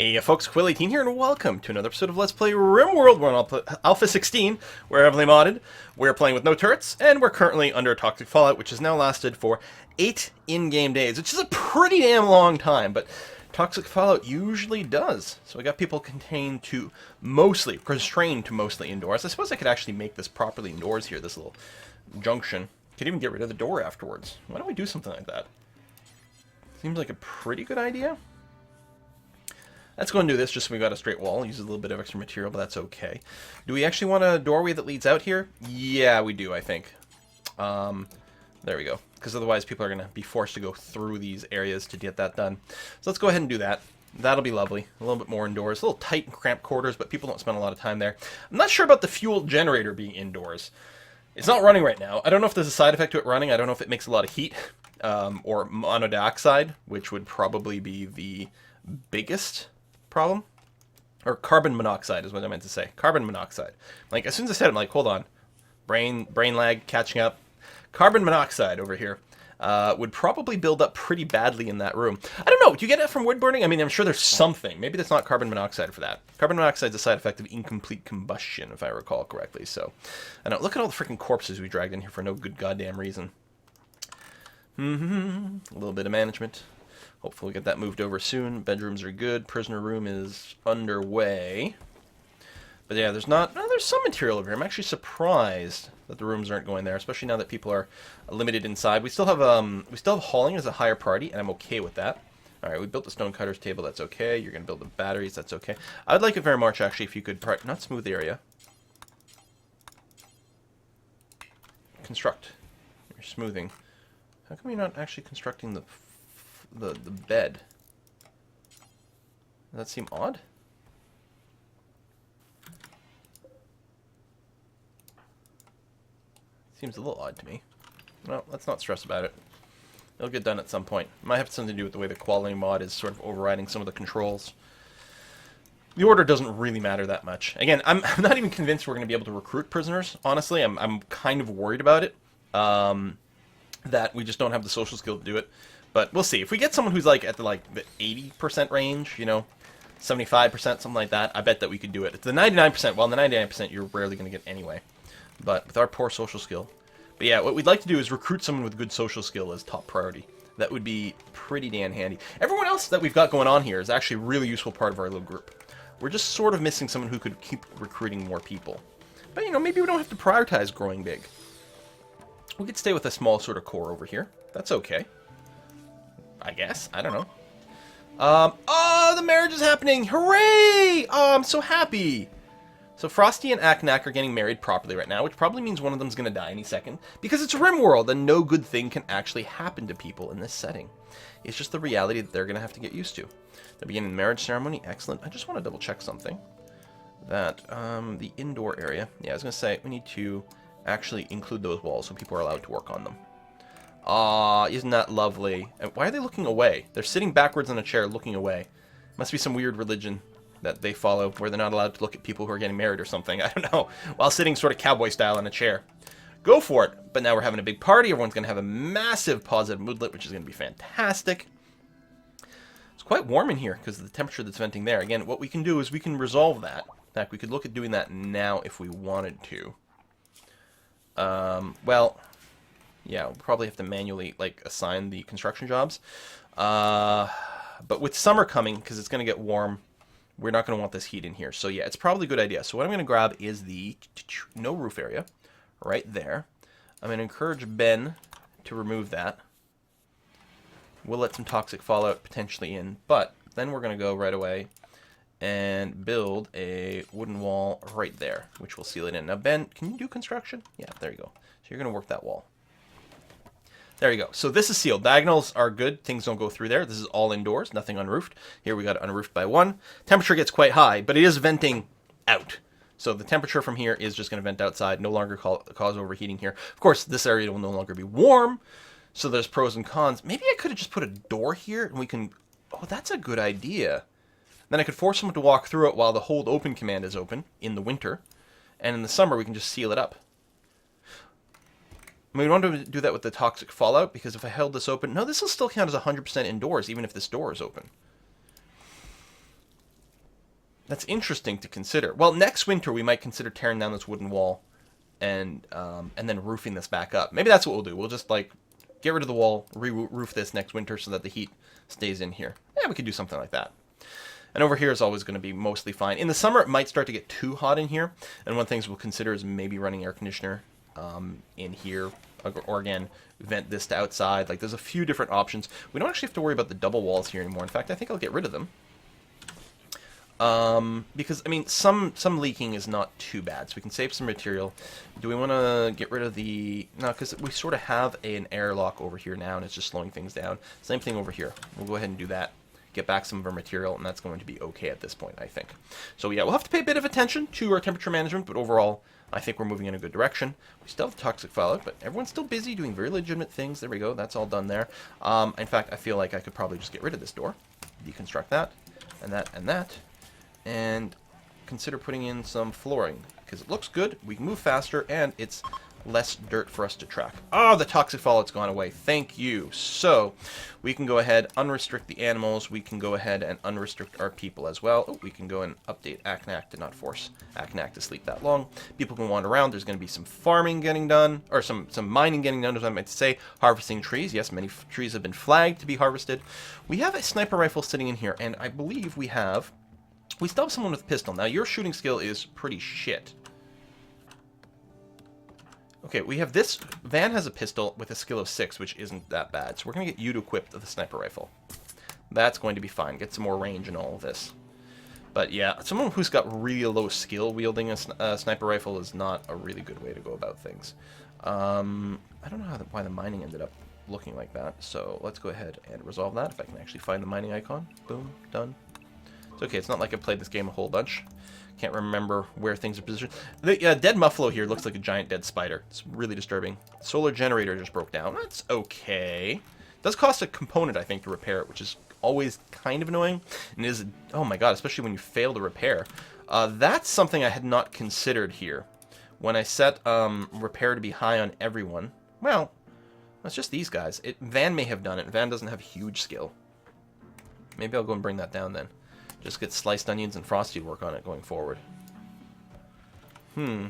Hey folks, Quill18 here, and welcome to another episode of Let's Play Rimworld. We're on Alpha 16, we're heavily modded, we're playing with no turrets, and we're currently under Toxic Fallout, which has now lasted for 8 in-game days, which is a pretty damn long time, but Toxic Fallout usually does. So we got people constrained to mostly indoors. I suppose I could actually make this properly indoors here, this little junction. Could even get rid of the door afterwards. Why don't we do something like that? Seems like a pretty good idea. Let's go and do this just so we got a straight wall. Use a little bit of extra material, but that's okay. Do we actually want a doorway that leads out here? Yeah, we do, I think. There we go. Because otherwise people are going to be forced to go through these areas to get that done. So let's go ahead and do that. That'll be lovely. A little bit more indoors. A little tight and cramped quarters, but people don't spend a lot of time there. I'm not sure about the fuel generator being indoors. It's not running right now. I don't know if there's a side effect to it running. I don't know if it makes a lot of heat. Or mono dioxide, which would probably be the biggest problem. Or carbon monoxide is what I meant to say. Carbon monoxide. Like, as soon as I said it, I'm like, hold on. Brain lag, catching up. Carbon monoxide over here would probably build up pretty badly in that room. I don't know. Do you get that from wood burning? I mean, I'm sure there's something. Maybe that's not carbon monoxide for that. Carbon monoxide is a side effect of incomplete combustion, if I recall correctly. So, I know. Look at all the freaking corpses we dragged in here for no good goddamn reason. A little bit of management. Hopefully we get that moved over soon. Bedrooms are good. Prisoner room is underway. But yeah, there's some material over here. I'm actually surprised that the rooms aren't going there, especially now that people are limited inside. We still have hauling as a higher priority, and I'm okay with that. All right, we built the stonecutters table. That's okay. You're going to build the batteries. That's okay. I'd like it very much, actually, if you could not smooth the area. Construct. You're smoothing. How come you're not actually constructing the bed? Does that seem odd? Seems a little odd to me. Well, let's not stress about it. It'll get done at some point. It might have something to do with the way the quality mod is sort of overriding some of the controls. The order doesn't really matter that much. Again, I'm not even convinced we're going to be able to recruit prisoners, honestly. I'm kind of worried about it. That we just don't have the social skill to do it. But we'll see. If we get someone who's like at the 80% range, you know, 75%, something like that, I bet that we could do it. It's the 99%. Well, the 99% you're rarely going to get anyway. But with our poor social skill. But yeah, what we'd like to do is recruit someone with good social skill as top priority. That would be pretty damn handy. Everyone else that we've got going on here is actually a really useful part of our little group. We're just sort of missing someone who could keep recruiting more people. But, you know, maybe we don't have to prioritize growing big. We could stay with a small sort of core over here. That's okay. I guess. I don't know. Oh, the marriage is happening! Hooray! Oh, I'm so happy! So Frosty and Aknak are getting married properly right now, which probably means one of them's going to die any second. Because it's Rimworld, and no good thing can actually happen to people in this setting. It's just the reality that they're going to have to get used to. They're beginning the marriage ceremony. Excellent. I just want to double check something. That, the indoor area. Yeah, I was going to say, we need to actually include those walls so people are allowed to work on them. Aw, isn't that lovely? And why are they looking away? They're sitting backwards in a chair looking away. Must be some weird religion that they follow where they're not allowed to look at people who are getting married or something. I don't know. While sitting sort of cowboy style in a chair. Go for it. But now we're having a big party. Everyone's going to have a massive positive moodlet, which is going to be fantastic. It's quite warm in here because of the temperature that's venting there. Again, what we can do is we can resolve that. In fact, we could look at doing that now if we wanted to. Well, yeah, we'll probably have to manually, assign the construction jobs. But with summer coming, because it's going to get warm, we're not going to want this heat in here. So, yeah, it's probably a good idea. So what I'm going to grab is the no roof area right there. I'm going to encourage Ben to remove that. We'll let some toxic fallout potentially in, but then we're going to go right away and build a wooden wall right there, which will seal it in. Now, Ben, can you do construction? Yeah, there you go. So you're going to work that wall. There you go. So this is sealed. Diagonals are good. Things don't go through there. This is all indoors, nothing unroofed. Here we got it unroofed by 1. Temperature gets quite high, but it is venting out. So the temperature from here is just going to vent outside, no longer cause overheating here. Of course, this area will no longer be warm, so there's pros and cons. Maybe I could have just put a door here, and we can... Oh, that's a good idea. Then I could force someone to walk through it while the hold open command is open in the winter. And in the summer, we can just seal it up. I mean, we want to do that with the toxic fallout, because if I held this open... No, this will still count as 100% indoors, even if this door is open. That's interesting to consider. Well, next winter we might consider tearing down this wooden wall and then roofing this back up. Maybe that's what we'll do. We'll just like get rid of the wall, re-roof this next winter so that the heat stays in here. Yeah, we could do something like that. And over here is always going to be mostly fine. In the summer, it might start to get too hot in here. And one of the things we'll consider is maybe running air conditioner in here. Or again, vent this to outside. Like, there's a few different options. We don't actually have to worry about the double walls here anymore. In fact, I think I'll get rid of them. Because, I mean, some leaking is not too bad. So we can save some material. Do we want to get rid of the... No, because we sort of have an airlock over here now, and it's just slowing things down. Same thing over here. We'll go ahead and do that. Get back some of our material, and that's going to be okay at this point, I think. So yeah, we'll have to pay a bit of attention to our temperature management, but overall, I think we're moving in a good direction. We still have toxic fallout, but everyone's still busy doing very legitimate things. There we go. That's all done there. In fact, I feel like I could probably just get rid of this door, deconstruct that, and that, and that, and consider putting in some flooring, because it looks good, we can move faster, and it's less dirt for us to track. Oh, the toxic fallout's gone away. Thank you. So we can go ahead, unrestrict the animals. We can go ahead and unrestrict our people as well. Oh, we can go and update Aknak to not force Aknak to sleep that long. People can wander around. There's going to be some farming getting done, or some mining getting done, as I might say. Harvesting trees. Yes, many trees have been flagged to be harvested. We have a sniper rifle sitting in here, and I believe we still have someone with a pistol. Now, your shooting skill is pretty shit. Okay, we have this. Van has a pistol with a skill of 6, which isn't that bad. So we're going to get you to equip the sniper rifle. That's going to be fine. Get some more range and all of this. But yeah, someone who's got really low skill wielding a sniper rifle is not a really good way to go about things. I don't know why the mining ended up looking like that. So let's go ahead and resolve that. If I can actually find the mining icon. Boom, done. It's okay. It's not like I played this game a whole bunch. Can't remember where things are positioned. The dead Muffalo here looks like a giant dead spider. It's really disturbing. Solar generator just broke down. That's okay. It does cost a component, I think, to repair it, which is always kind of annoying. And is, oh my god, especially when you fail to repair. That's something I had not considered here. When I set repair to be high on everyone. Well, that's just these guys. Van may have done it. Van doesn't have huge skill. Maybe I'll go and bring that down then. Just get sliced onions and Frosty to work on it going forward. Yeah,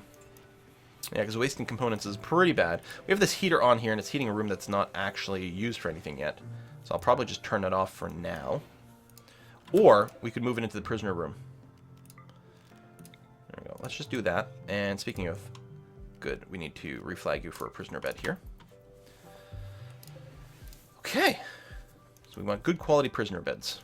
because wasting components is pretty bad. We have this heater on here, and it's heating a room that's not actually used for anything yet. So I'll probably just turn it off for now. Or we could move it into the prisoner room. There we go. Let's just do that. And speaking of... Good. We need to reflag you for a prisoner bed here. Okay. So we want good quality prisoner beds.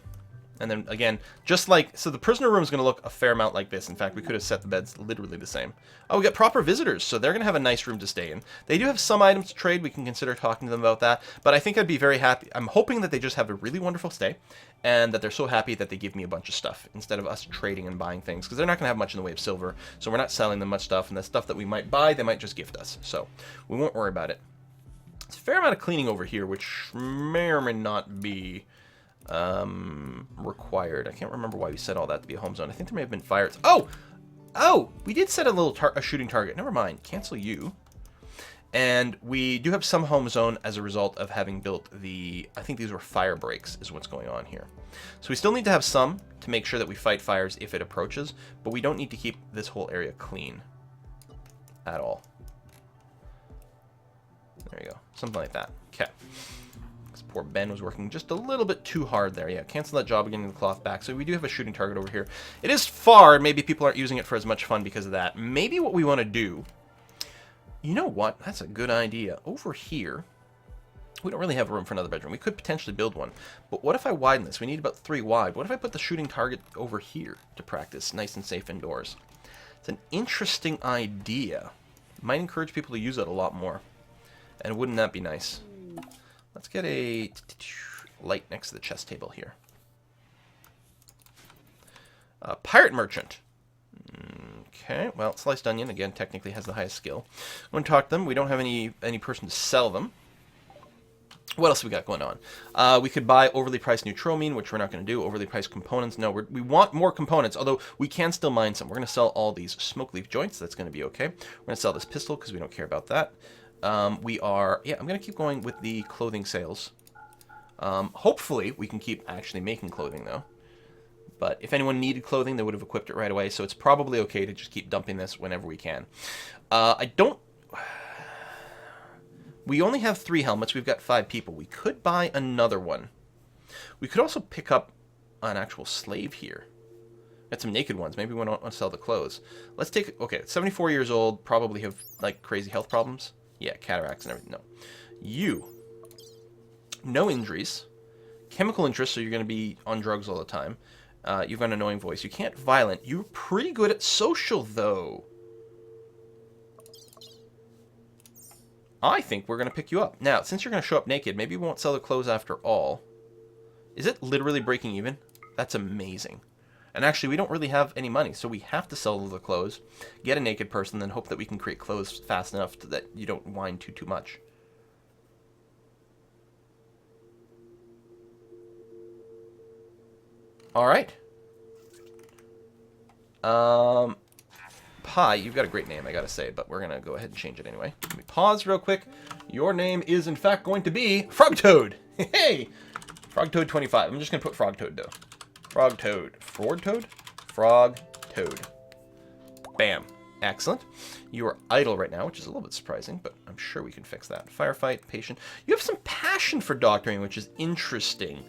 And then, again, just like... So the prisoner room is going to look a fair amount like this. In fact, we could have set the beds literally the same. Oh, we got proper visitors, so they're going to have a nice room to stay in. They do have some items to trade. We can consider talking to them about that. But I think I'd be very happy. I'm hoping that they just have a really wonderful stay. And that they're so happy that they give me a bunch of stuff. Instead of us trading and buying things. Because they're not going to have much in the way of silver. So we're not selling them much stuff. And the stuff that we might buy, they might just gift us. So we won't worry about it. It's a fair amount of cleaning over here, which may or may not be... required. I can't remember why we set all that to be a home zone. I think there may have been fires. Oh, we did set a shooting target. Never mind. Cancel you. And we do have some home zone as a result of having built the... I think these were fire breaks is what's going on here. So we still need to have some to make sure that we fight fires if it approaches, but we don't need to keep this whole area clean at all. There you go. Something like that. Okay. Poor Ben was working just a little bit too hard there. Yeah, cancel that job, getting the cloth back. So we do have a shooting target over here. It is far. Maybe people aren't using it for as much fun because of that. Maybe what we want to do... You know what? That's a good idea. Over here, we don't really have room for another bedroom. We could potentially build one. But what if I widen this? We need about 3 wide. What if I put the shooting target over here to practice nice and safe indoors? It's an interesting idea. Might encourage people to use it a lot more. And wouldn't that be nice? Let's get a light next to the chess table here. Pirate merchant. Okay, well, sliced onion, again, technically has the highest skill. I'm going to talk to them. We don't have any person to sell them. What else have we got going on? We could buy overly priced neutromine, which we're not going to do. Overly priced components. No, we want more components, although we can still mine some. We're going to sell all these smoke leaf joints. That's going to be okay. We're going to sell this pistol because we don't care about that. I'm going to keep going with the clothing sales. Hopefully, we can keep actually making clothing, though. But if anyone needed clothing, they would have equipped it right away. So it's probably okay to just keep dumping this whenever we can. I don't... We only have 3 helmets. We've got 5 people. We could buy another one. We could also pick up an actual slave here. Got some naked ones. Maybe we don't want to sell the clothes. Let's take... Okay, 74 years old. Probably have, like, crazy health problems. Yeah, cataracts and everything. No. You. No injuries. Chemical interest, so you're going to be on drugs all the time. You've got an annoying voice. You can't violent. You're pretty good at social, though. I think we're going to pick you up. Now, since you're going to show up naked, maybe we won't sell the clothes after all. Is it literally breaking even? That's amazing. And actually, we don't really have any money, so we have to sell the clothes, get a naked person, then hope that we can create clothes fast enough that you don't whine too much. All right. Pie, you've got a great name, I gotta say, but we're gonna go ahead and change it anyway. Let me pause real quick. Your name is, in fact, going to be Frogtoad. Hey! Frogtoad25. I'm just gonna put Frogtoad, though. Frogtoad. Frogtoad? Frogtoad. Bam. Excellent. You are idle right now, which is a little bit surprising, but I'm sure we can fix that. Firefight, patient. You have some passion for doctoring, which is interesting.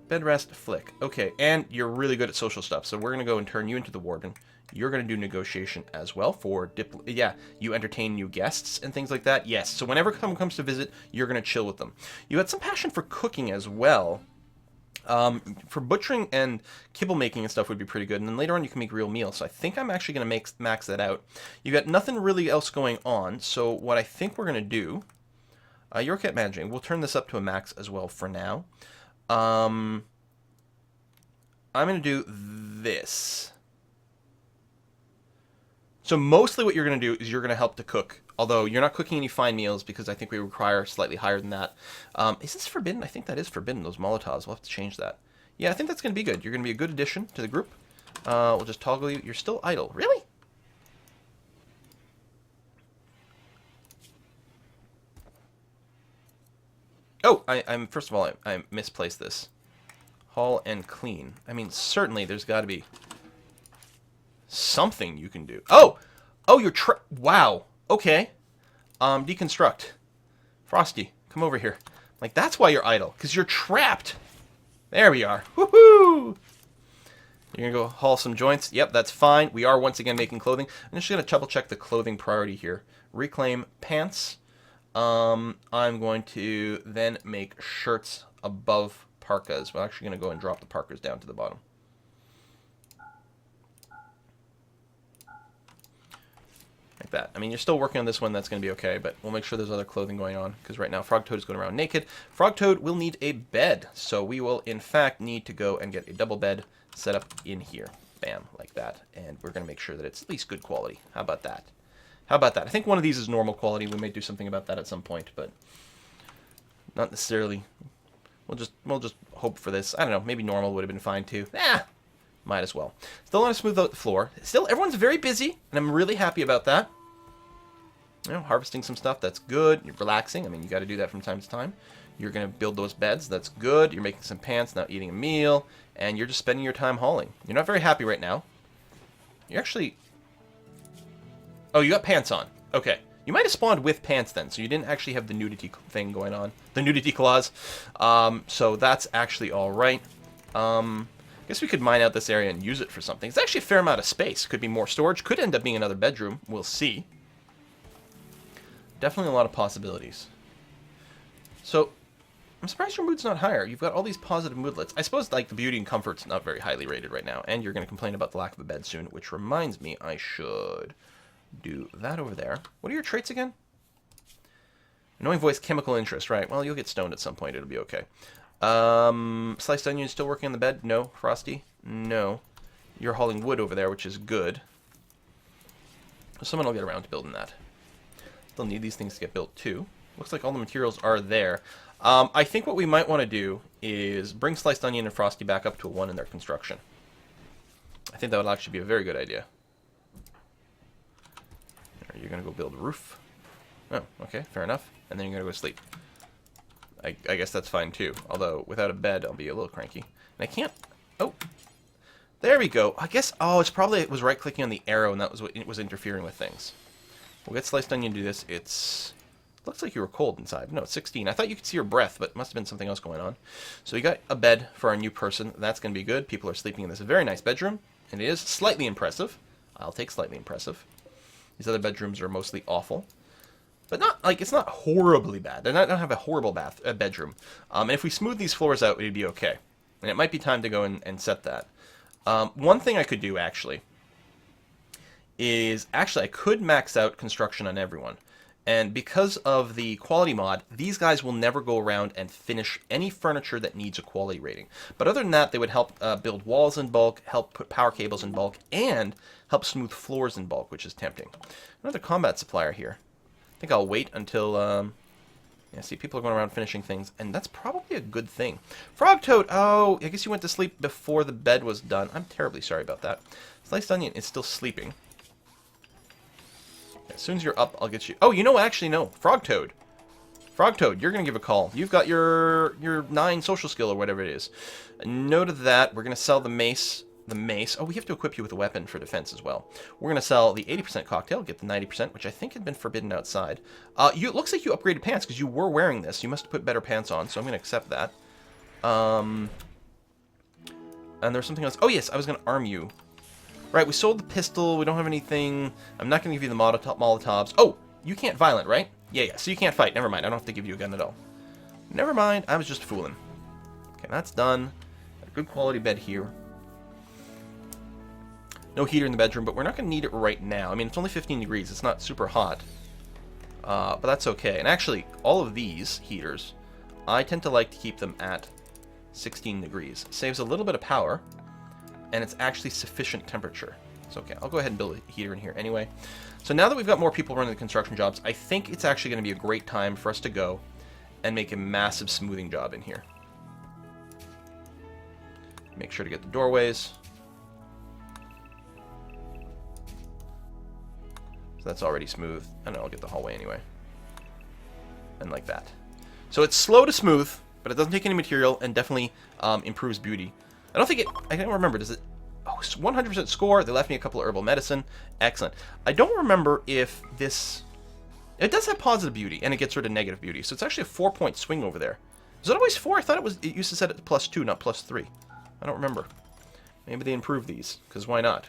Bed rest, flick. Okay, and you're really good at social stuff, so we're going to go and turn you into the warden. You're going to do negotiation as well for yeah, you entertain new guests and things like that. Yes, so whenever someone comes to visit, you're going to chill with them. You had some passion for cooking as well. For butchering and kibble making and stuff would be pretty good, and then later on you can make real meals. So I think I'm actually going to max that out. You got nothing really else going on, so what I think we're going to do, you're okay at managing. We'll turn this up to a max as well for now. I'm going to do this. So mostly what you're going to do is you're going to help to cook. Although you're not cooking any fine meals because I think we require slightly higher than that. Is this forbidden? I think that is forbidden, those Molotovs. We'll have to change that. Yeah, I think that's going to be good. You're going to be a good addition to the group. We'll just toggle you. You're still idle. Really? Oh, I'm first of all, I misplaced this. Haul and clean. I mean, certainly there's got to be something you can do. Oh! Oh, you're wow. Okay. Deconstruct. Frosty, come over here. Like, that's why you're idle, because you're trapped. There we are. Woohoo! You're going to go haul some joints. Yep, that's fine. We are once again making clothing. I'm just going to double check the clothing priority here. Reclaim pants. I'm going to then make shirts above parkas. We're actually going to go and drop the parkas down to the bottom. Like that. I mean, you're still working on this one. That's going to be okay, but we'll make sure there's other clothing going on, because right now Frogtoad is going around naked. Frogtoad will need a bed, so we will, in fact, need to go and get a double bed set up in here. Bam, like that. And we're going to make sure that it's at least good quality. How about that? How about that? I think one of these is normal quality. We may do something about that at some point, but not necessarily. We'll just hope for this. I don't know. Maybe normal would have been fine too. Might as well. Still want to smooth out the floor. Still, everyone's very busy, and I'm really happy about that. You know, harvesting some stuff. That's good. You're relaxing. I mean, you got to do that from time to time. You're going to build those beds. That's good. You're making some pants, now eating a meal, and you're just spending your time hauling. You're not very happy right now. You're actually... Oh, you got pants on. Okay. You might have spawned with pants then, so you didn't actually have the nudity thing going on. The nudity clause. So that's actually all right. I guess we could mine out this area and use it for something. It's actually a fair amount of space. Could be more storage. Could end up being another bedroom. We'll see. Definitely a lot of possibilities. So, I'm surprised your mood's not higher. You've got all these positive moodlets. I suppose, like, the beauty and comfort's not very highly rated right now, and you're going to complain about the lack of a bed soon, which reminds me I should do that over there. What are your traits again? Annoying voice, chemical interest, right. Well, you'll get stoned at some point. It'll be okay. Sliced onion still working on the bed? No. Frosty? No. You're hauling wood over there, which is good. Someone will get around to building that. Still need these things to get built, too. Looks like all the materials are there. I think what we might want to do is bring Sliced Onion and Frosty back up to a 1 in their construction. I think that would actually be a very good idea. You're going to go build a roof. Oh, okay, fair enough. And then you're going to go sleep. I guess that's fine, too. Although, without a bed, I'll be a little cranky. And I can't... Oh, There we go. I guess, oh, it's probably, it was right-clicking on the arrow, and that was what it was interfering with things. We'll get Sliced Onion to do this. It's, looks like you were cold inside. No, it's 16. I thought you could see your breath, but it must have been something else going on. So we got a bed for our new person. That's going to be good. People are sleeping in this very nice bedroom, and it is slightly impressive. I'll take slightly impressive. These other bedrooms are mostly awful. But not, like, it's not horribly bad. They don't have a horrible bedroom. And if we smooth these floors out, it'd be okay. And it might be time to go and set that. One thing I could do, actually, is... Actually, I could max out construction on everyone. And because of the quality mod, these guys will never go around and finish any furniture that needs a quality rating. But other than that, they would help build walls in bulk, help put power cables in bulk, and help smooth floors in bulk, which is tempting. Another combat supplier here. I think I'll wait until... yeah, see, people are going around finishing things, and that's probably a good thing. Frog Toad! Oh, I guess you went to sleep before the bed was done. I'm terribly sorry about that. Sliced Onion is still sleeping. As soon as you're up, I'll get you... Oh, you know what? Actually, no. Frog Toad. Frog Toad, you're going to give a call. You've got your 9 social skill or whatever it is. Note of that, we're going to sell the mace. The mace. Oh, we have to equip you with a weapon for defense as well. We're going to sell the 80% cocktail, get the 90%, which I think had been forbidden outside. It looks like you upgraded pants because you were wearing this. You must have put better pants on, so I'm going to accept that. And there's something else. Oh, yes, I was going to arm you. Right, we sold the pistol. We don't have anything. I'm not going to give you the Molotovs. Oh, you can't violent, right? Yeah, so you can't fight. Never mind. I don't have to give you a gun at all. Never mind. I was just fooling. Okay, that's done. A good quality bed here. No heater in the bedroom, but we're not going to need it right now. I mean, it's only 15 degrees. It's not super hot. But that's okay. And actually, all of these heaters, I tend to like to keep them at 16 degrees. Saves a little bit of power. And it's actually sufficient temperature. It's okay. I'll go ahead and build a heater in here anyway. So now that we've got more people running the construction jobs, I think it's actually going to be a great time for us to go and make a massive smoothing job in here. Make sure to get the doorways. So that's already smooth. I know, I'll get the hallway anyway. And like that. So it's slow to smooth, but it doesn't take any material and definitely improves beauty. I don't remember, does it... Oh, 100% score. They left me a couple of herbal medicine. Excellent. I don't remember if this... It does have positive beauty, and it gets rid of negative beauty. So it's actually a 4-point swing over there. Is it always 4? I thought it used to set it to +2, not +3. I don't remember. Maybe they improved these, because why not?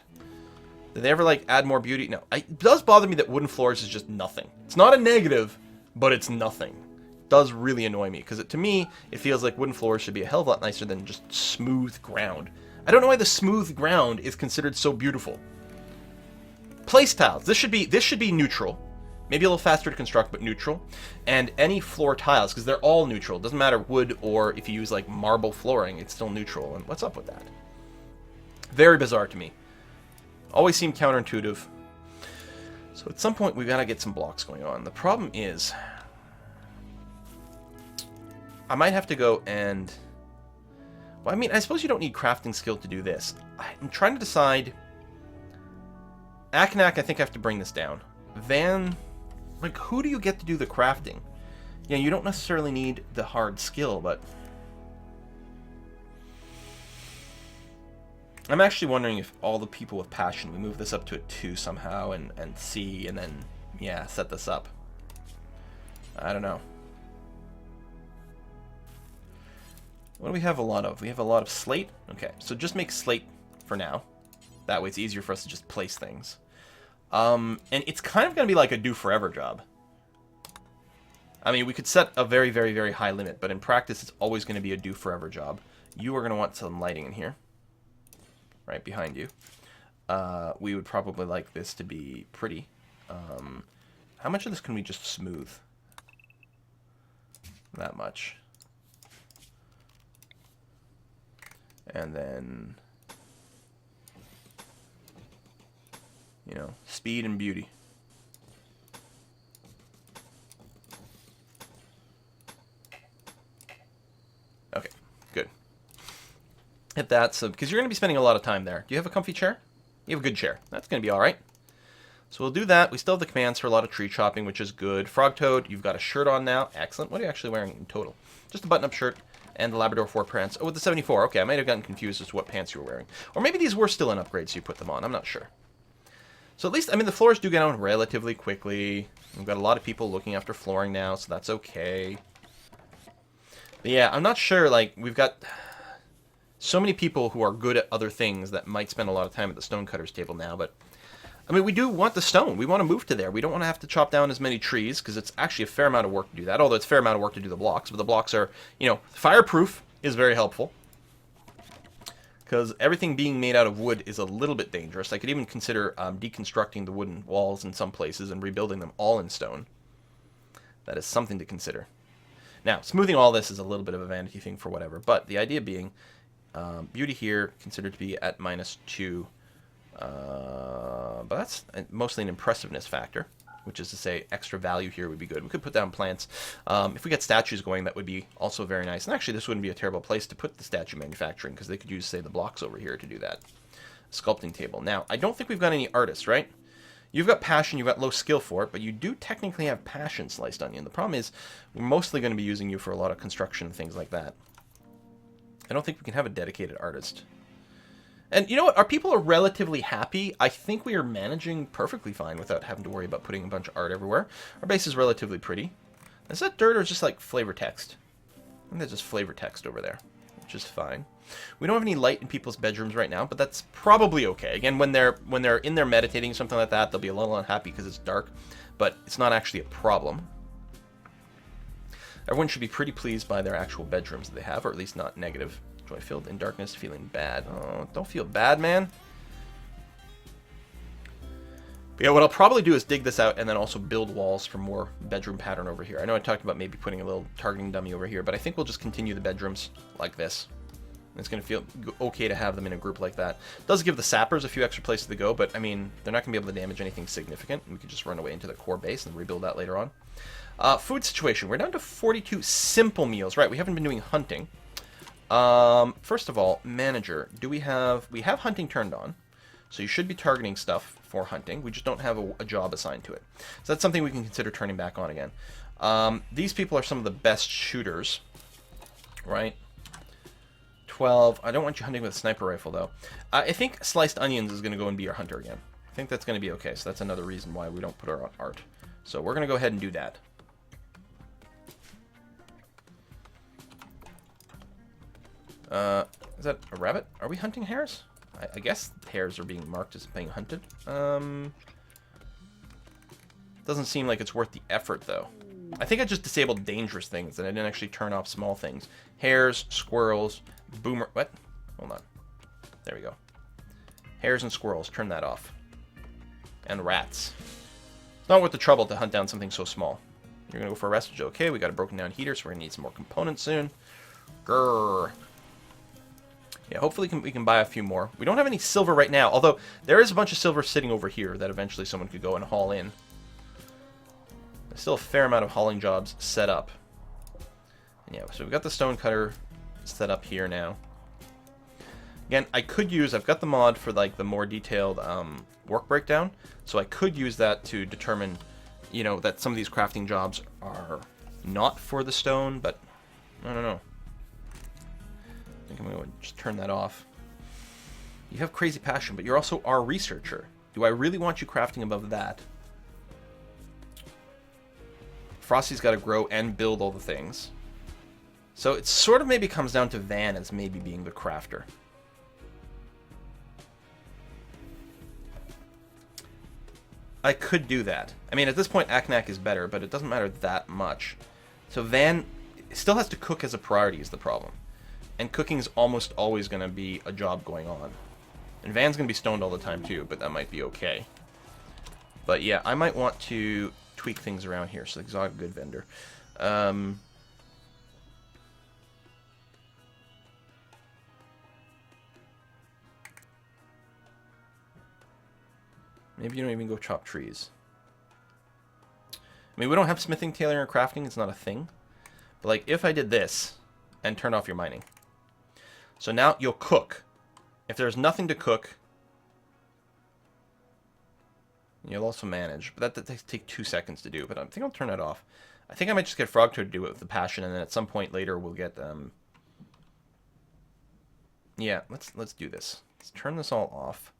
Did they ever, like, add more beauty? No. It does bother me that wooden floors is just nothing. It's not a negative, but it's nothing. Does really annoy me, because to me, it feels like wooden floors should be a hell of a lot nicer than just smooth ground. I don't know why the smooth ground is considered so beautiful. Place tiles. This should be neutral. Maybe a little faster to construct, but neutral. And any floor tiles, because they're all neutral. Doesn't matter wood or if you use like marble flooring, it's still neutral. And what's up with that? Very bizarre to me. Always seemed counterintuitive. So at some point, we've got to get some blocks going on. The problem is... I might have to go and... Well, I mean, I suppose you don't need crafting skill to do this. I'm trying to decide... Aknak, I think I have to bring this down. Van... Like, who do you get to do the crafting? Yeah, you don't necessarily need the hard skill, but... I'm actually wondering if all the people with passion, we move this up to a 2 somehow and see, and then, yeah, set this up. I don't know. What do we have a lot of? We have a lot of slate. Okay, so just make slate for now. That way it's easier for us to just place things. And it's kind of going to be like a do forever job. I mean, we could set a very, very, very high limit, but in practice it's always going to be a do forever job. You are going to want some lighting in here. Right behind you. We would probably like this to be pretty. How much of this can we just smooth? That much. And then, you know, speed and beauty. Okay, good. Hit that, so because you're going to be spending a lot of time there. Do you have a comfy chair? You have a good chair. That's going to be all right. So we'll do that. We still have the commands for a lot of tree chopping, which is good. Frog Toad, you've got a shirt on now. Excellent. What are you actually wearing in total? Just a button-up shirt. And the Labrador 4 pants. Oh, with the 74. Okay, I might have gotten confused as to what pants you were wearing. Or maybe these were still an upgrade, so you put them on. I'm not sure. So at least, I mean, the floors do get on relatively quickly. We've got a lot of people looking after flooring now, so that's okay. But yeah, I'm not sure, like, we've got so many people who are good at other things that might spend a lot of time at the stonecutter's table now, but I mean, we do want the stone. We want to move to there. We don't want to have to chop down as many trees, because it's actually a fair amount of work to do that, although it's a fair amount of work to do the blocks. But the blocks are, you know, fireproof is very helpful, because everything being made out of wood is a little bit dangerous. I could even consider deconstructing the wooden walls in some places and rebuilding them all in stone. That is something to consider. Now, smoothing all this is a little bit of a vanity thing for whatever, but the idea being, beauty here considered to be at -2. But that's mostly an impressiveness factor, which is to say extra value here would be good. We could put down plants. If we get statues going, that would be also very nice. And actually, this wouldn't be a terrible place to put the statue manufacturing, because they could use, say, the blocks over here to do that. Sculpting table. Now, I don't think we've got any artists, right? You've got passion, you've got low skill for it, but you do technically have passion, Sliced Onion. The problem is, we're mostly going to be using you for a lot of construction and things like that. I don't think we can have a dedicated artist. And you know what? Our people are relatively happy. I think we are managing perfectly fine without having to worry about putting a bunch of art everywhere. Our base is relatively pretty. Is that dirt or just like flavor text? I think that's just flavor text over there, which is fine. We don't have any light in people's bedrooms right now, but that's probably okay. Again, when they're in there meditating, something like that, they'll be a little unhappy because it's dark, but it's not actually a problem. Everyone should be pretty pleased by their actual bedrooms that they have, or at least not negative. Joy-filled in darkness, feeling bad. Oh, don't feel bad, man. But yeah, what I'll probably do is dig this out and then also build walls for more bedroom pattern over here. I know I talked about maybe putting a little targeting dummy over here, but I think we'll just continue the bedrooms like this. It's going to feel okay to have them in a group like that. It does give the sappers a few extra places to go, but I mean, they're not going to be able to damage anything significant. We could just run away into the core base and rebuild that later on. Food situation. We're down to 42 simple meals. Right, we haven't been doing hunting. First of all, manager, we have hunting turned on, so you should be targeting stuff for hunting. We just don't have a job assigned to it. So that's something we can consider turning back on again. These people are some of the best shooters, right? 12. I don't want you hunting with a sniper rifle, though. I think Sliced Onions is going to go and be our hunter again. I think that's going to be okay, so that's another reason why we don't put our art. So we're going to go ahead and do that. Is that a rabbit? Are we hunting hares? I guess hares are being marked as being hunted. Doesn't seem like it's worth the effort, though. I think I just disabled dangerous things, and I didn't actually turn off small things. Hares, squirrels, boomer... What? Hold on. There we go. Hares and squirrels, turn that off. And rats. It's not worth the trouble to hunt down something so small. You're going to go for a restage. Okay, we got a broken down heater, so we're going to need some more components soon. Grrr. Yeah, hopefully we can buy a few more. We don't have any silver right now, although there is a bunch of silver sitting over here that eventually someone could go and haul in. There's still a fair amount of hauling jobs set up. And yeah, so we've got the stone cutter set up here now. Again, I've got the mod for like the more detailed work breakdown, so I could use that to determine, you know, that some of these crafting jobs are not for the stone, but I don't know. I think I'm going to just turn that off. You have crazy passion, but you're also our researcher. Do I really want you crafting above that? Frosty's got to grow and build all the things. So it sort of maybe comes down to Van as maybe being the crafter. I could do that. I mean, at this point, Aknak is better, but it doesn't matter that much. So Van still has to cook as a priority is the problem. And cooking is almost always going to be a job going on. And Van's going to be stoned all the time too, but that might be okay. But yeah, I might want to tweak things around here. So exotic good vendor. Maybe you don't even go chop trees. I mean, we don't have smithing, tailoring, or crafting. It's not a thing. But like, if I did this and turn off your mining. So now you'll cook. If there's nothing to cook, you'll also manage. But that take 2 seconds to do. But I think I'll turn that off. I think I might just get Frogtoad to do it with the passion, and then at some point later we'll get Yeah, let's do this. Let's turn this all off.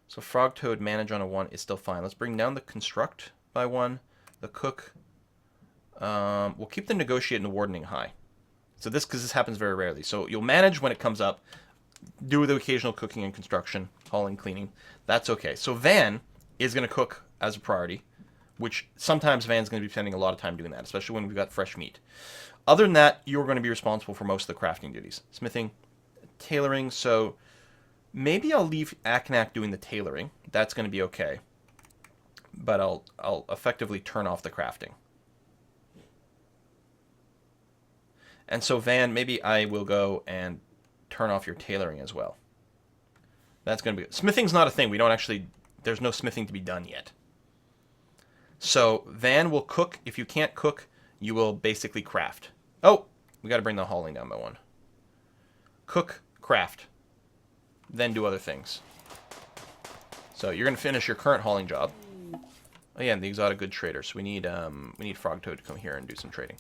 So Frog Toad manage on a 1 is still fine. Let's bring down the construct by 1. The cook. We'll keep the negotiate and the wardening high. So because this happens very rarely. So you'll manage when it comes up. Do the occasional cooking and construction, hauling, cleaning. That's okay. So Van is going to cook as a priority, which sometimes Van's going to be spending a lot of time doing that, especially when we've got fresh meat. Other than that, you're going to be responsible for most of the crafting duties. Smithing, tailoring. So maybe I'll leave Aknak doing the tailoring. That's going to be okay. But I'll effectively turn off the crafting. And so Van, maybe I will go and turn off your tailoring as well. That's going to be good. Smithing's not a thing. We don't actually... There's no smithing to be done yet. So Van will cook. If you can't cook, you will basically craft. Oh, we got to bring the hauling down by 1. Cook, craft. Then do other things. So you're going to finish your current hauling job. Oh yeah, and the exotic good trader. So we need Frog Toad to come here and do some trading.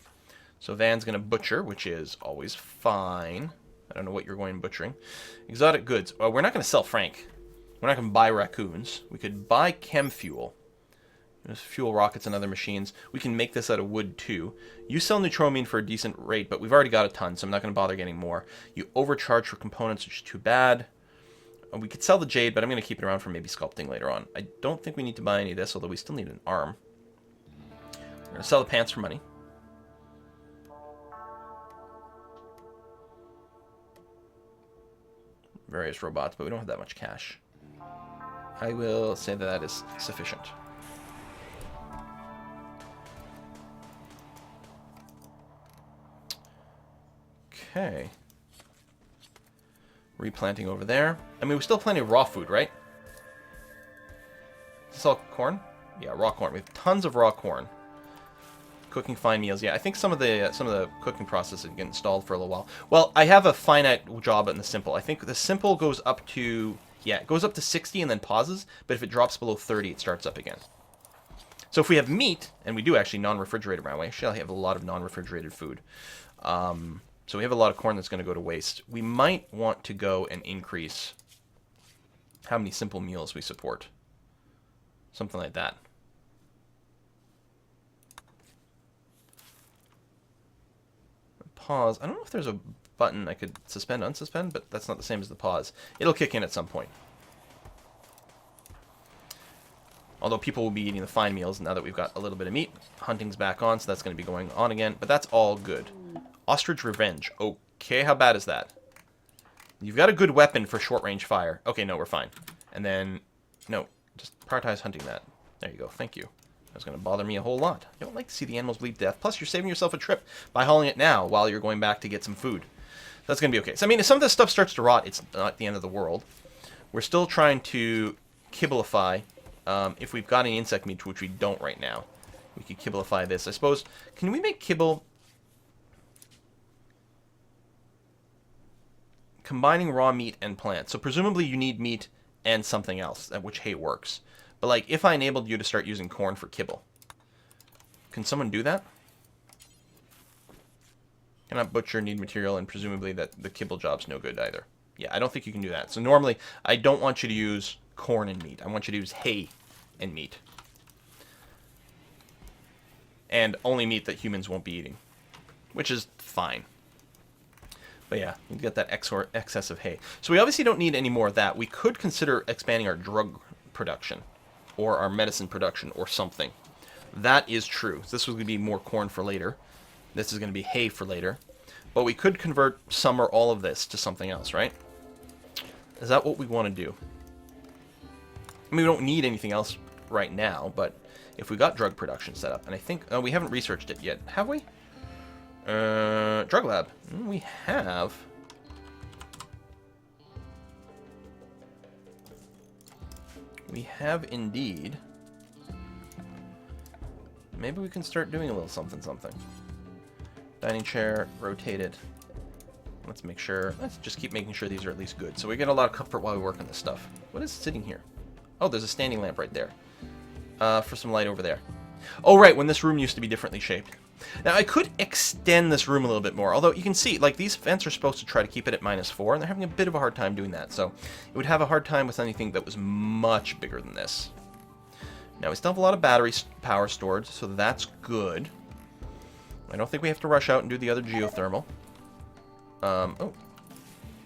So Van's going to butcher, which is always fine. I don't know what you're going butchering. Exotic goods. Oh, we're not going to sell Frank. We're not going to buy raccoons. We could buy chem fuel. There's fuel rockets and other machines. We can make this out of wood too. You sell neutromine for a decent rate, but we've already got a ton, so I'm not going to bother getting more. You overcharge for components, which is too bad. We could sell the jade, but I'm going to keep it around for maybe sculpting later on. I don't think we need to buy any of this, although we still need an arm. We're going to sell the pants for money. Various robots, but we don't have that much cash. I will say that is sufficient. Okay. Replanting over there. I mean, we still have plenty of raw food, right? Is this all corn? Yeah, raw corn. We have tons of raw corn. Cooking fine meals. Yeah, I think some of the cooking processes get installed for a little while. Well, I have a finite job in the simple. I think the simple goes up to... Yeah, it goes up to 60 and then pauses, but if it drops below 30, it starts up again. So if we have meat, and we do actually non-refrigerated around, we actually have a lot of non-refrigerated food. So we have a lot of corn that's going to go to waste. We might want to go and increase how many simple meals we support. Something like that. Pause. I don't know if there's a button I could suspend, unsuspend, but that's not the same as the pause. It'll kick in at some point. Although people will be eating the fine meals now that we've got a little bit of meat. Hunting's back on, so that's going to be going on again. But that's all good. Ostrich Revenge. Okay, how bad is that? You've got a good weapon for short-range fire. Okay, no, we're fine. And then, no, just prioritize hunting that. There you go, thank you. That's going to bother me a whole lot. I don't like to see the animals bleed to death. Plus, you're saving yourself a trip by hauling it now while you're going back to get some food. That's going to be okay. So, I mean, if some of this stuff starts to rot, it's not the end of the world. We're still trying to kibblify. If we've got any insect meat, which we don't right now, we could kibblify this. I suppose, can we make kibble... Combining raw meat and plants. So presumably you need meat and something else, at which hay works. But like, if I enabled you to start using corn for kibble, can someone do that? Cannot butcher, need material, and presumably that the kibble job's no good either. Yeah, I don't think you can do that. So normally, I don't want you to use corn and meat. I want you to use hay and meat. And only meat that humans won't be eating. Which is fine. But yeah, you get that excess of hay. So we obviously don't need any more of that. We could consider expanding our drug production. Or our medicine production, or something. That is true. This was going to be more corn for later. This is going to be hay for later. But we could convert some or all of this to something else, right? Is that what we want to do? I mean, we don't need anything else right now, but if we got drug production set up, and I think... Oh, we haven't researched it yet, have we? Drug lab. We have... We have indeed. Maybe we can start doing a little something. Dining chair, rotate it. Let's make sure. Let's just keep making sure these are at least good. So we get a lot of comfort while we work on this stuff. What is sitting here? Oh, there's a standing lamp right there. For some light over there. Oh, right, when this room used to be differently shaped. Now, I could extend this room a little bit more, although you can see, like, these vents are supposed to try to keep it at -4, and they're having a bit of a hard time doing that, so it would have a hard time with anything that was much bigger than this. Now, we still have a lot of battery power stored, so that's good. I don't think we have to rush out and do the other geothermal. Oh,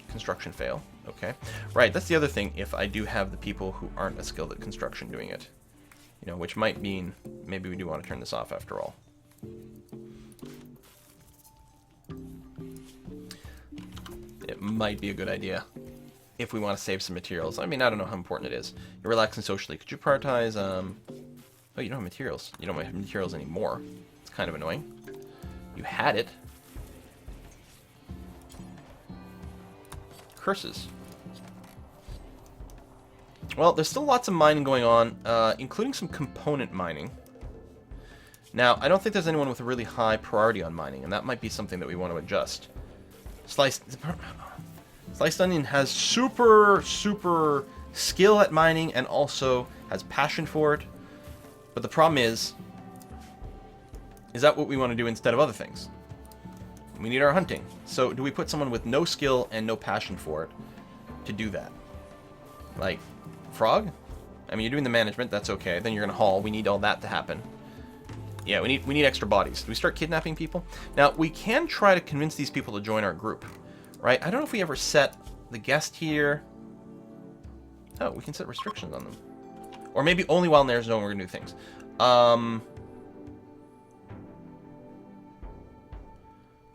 construction fail. Okay. Right, that's the other thing, if I do have the people who aren't as skilled at construction doing it. You know, which might mean maybe we do want to turn this off after all. It might be a good idea if we want to save some materials. I mean, I don't know how important it is. You're relaxing socially. Could you prioritize, oh, you don't have materials. You don't have materials anymore. It's kind of annoying. You had it. Curses. Well, there's still lots of mining going on, including some component mining. Now, I don't think there's anyone with a really high priority on mining, and that might be something that we want to adjust. Sliced Onion has super skill at mining and also has passion for it. But the problem is that what we want to do instead of other things? We need our hunting. So do we put someone with no skill and no passion for it to do that? Like, Frog? I mean, you're doing the management, that's okay. Then you're going to haul. We need all that to happen. Yeah, we need extra bodies. Do we start kidnapping people? Now, we can try to convince these people to join our group, right? I don't know if we ever set the guest here. Oh, we can set restrictions on them. Or maybe only while in their zone we're going to do things.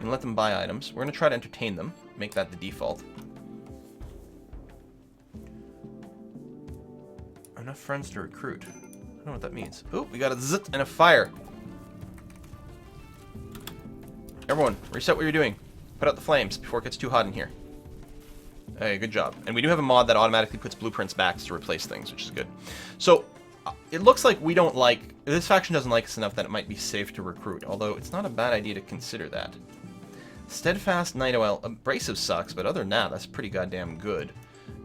And let them buy items. We're going to try to entertain them. Make that the default. Enough friends to recruit. I don't know what that means. Oh, we got a zit and a fire. Everyone, reset what you're doing. Put out the flames before it gets too hot in here. Hey, good job. And we do have a mod that automatically puts blueprints back to replace things, which is good. So, it looks like we don't like... This faction doesn't like us enough that it might be safe to recruit, although it's not a bad idea to consider that. Steadfast Night Owl. Abrasive sucks, but other than that, that's pretty goddamn good.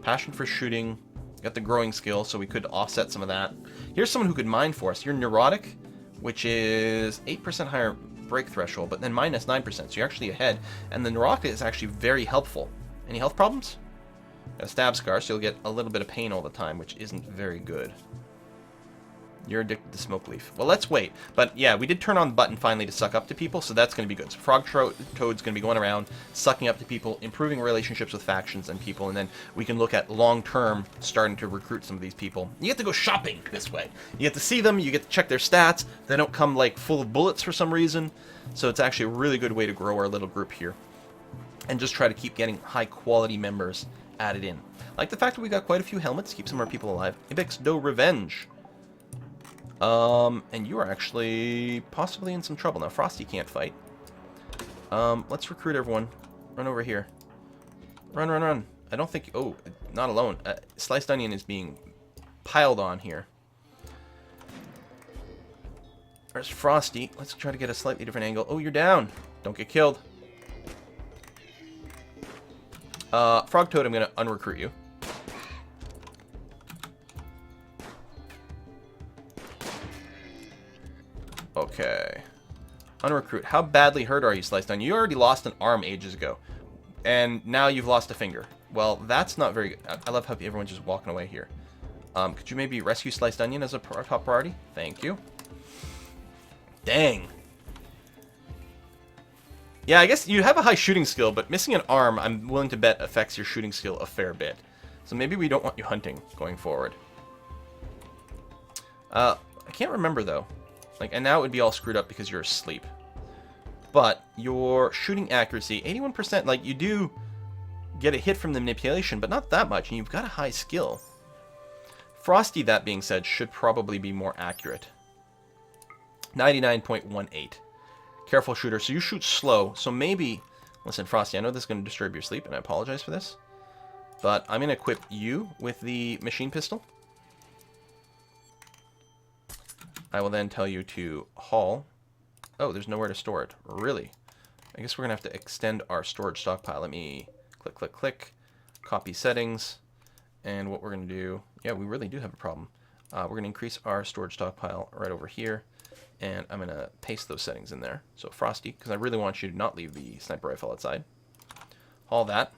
Passion for shooting. Got the growing skill, so we could offset some of that. Here's someone who could mine for us. You're neurotic, which is 8% higher break threshold, but then minus 9%, so you're actually ahead. And the neurotic is actually very helpful. Any health problems? Got a stab scar, so you'll get a little bit of pain all the time, which isn't very good. You're addicted to smoke leaf. Well, let's wait. But yeah, we did turn on the button finally to suck up to people, so that's going to be good. So Frog Toad's going to be going around, sucking up to people, improving relationships with factions and people, and then we can look at long-term starting to recruit some of these people. You get to go shopping this way. You get to see them, you get to check their stats. They don't come, like, full of bullets for some reason, so it's actually a really good way to grow our little group here. And just try to keep getting high-quality members added in. Like the fact that we got quite a few helmets, keep some of our people alive. Ibix do revenge. And you are actually possibly in some trouble. Now, Frosty can't fight. Let's recruit everyone. Run over here. Run, run, run. I don't think... Oh, not alone. Sliced Onion is being piled on here. There's Frosty. Let's try to get a slightly different angle. Oh, you're down. Don't get killed. Frog Toad, I'm going to unrecruit you. Okay. Unrecruit. How badly hurt are you, Sliced Onion? You already lost an arm ages ago. And now you've lost a finger. Well, that's not very good. I love how everyone's just walking away here. Could you maybe rescue Sliced Onion as a top priority? Thank you. Dang. Yeah, I guess you have a high shooting skill, but missing an arm, I'm willing to bet, affects your shooting skill a fair bit. So maybe we don't want you hunting going forward. I can't remember, though. Like, and now it would be all screwed up because you're asleep. But your shooting accuracy, 81%, like, you do get a hit from the manipulation, but not that much, and you've got a high skill. Frosty, that being said, should probably be more accurate. 99.18. Careful shooter, so you shoot slow, so maybe... Listen, Frosty, I know this is going to disturb your sleep, and I apologize for this. But I'm going to equip you with the machine pistol. I will then tell you to haul. Oh, there's nowhere to store it. Really? I guess we're going to have to extend our storage stockpile. Let me click, click, click. Copy settings. And what we're going to do... Yeah, we really do have a problem. We're going to increase our storage stockpile right over here. And I'm going to paste those settings in there. So Frosty, because I really want you to not leave the sniper rifle outside. All that.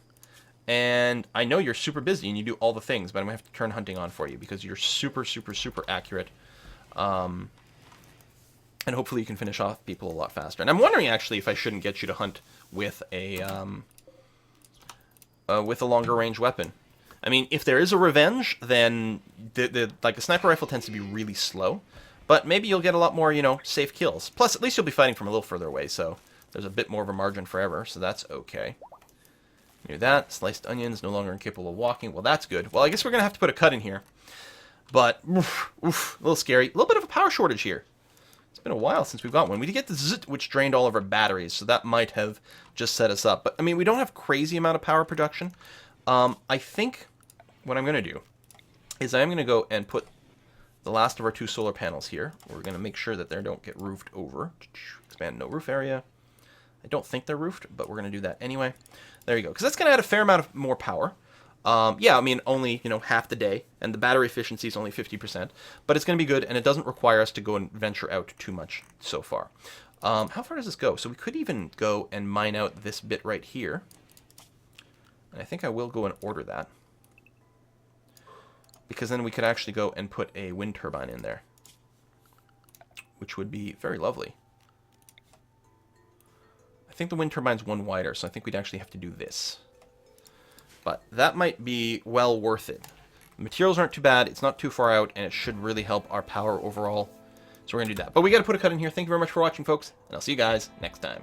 And I know you're super busy and you do all the things, but I'm going to have to turn hunting on for you because you're super, super, super accurate. And hopefully you can finish off people a lot faster. And I'm wondering, actually, if I shouldn't get you to hunt with a longer range weapon. I mean, if there is a revenge, then the sniper rifle tends to be really slow. But maybe you'll get a lot more, safe kills. Plus, at least you'll be fighting from a little further away, so there's a bit more of a margin for error, so that's okay. Do that. Sliced onions, no longer incapable of walking. Well, that's good. Well, I guess we're going to have to put a cut in here. But, a little scary. A little bit of a power shortage here. It's been a while since we've got one. We did get the Zzz, which drained all of our batteries, so that might have just set us up. But, I mean, we don't have crazy amount of power production. I think what I'm going to do is I'm going to go and put the last of our 2 solar panels here. We're going to make sure that they don't get roofed over. Expand no roof area. I don't think they're roofed, but we're going to do that anyway. There you go. Because that's going to add a fair amount of more power. Yeah, I mean, only, half the day, and the battery efficiency is only 50%. But it's going to be good, and it doesn't require us to go and venture out too much so far. How far does this go? So we could even go and mine out this bit right here. And I think I will go and order that. Because then we could actually go and put a wind turbine in there. Which would be very lovely. I think the wind turbine's one wider, so I think we'd actually have to do this. But that might be well worth it. The materials aren't too bad, it's not too far out, and it should really help our power overall. So we're going to do that. But we got to put a cut in here. Thank you very much for watching, folks, and I'll see you guys next time.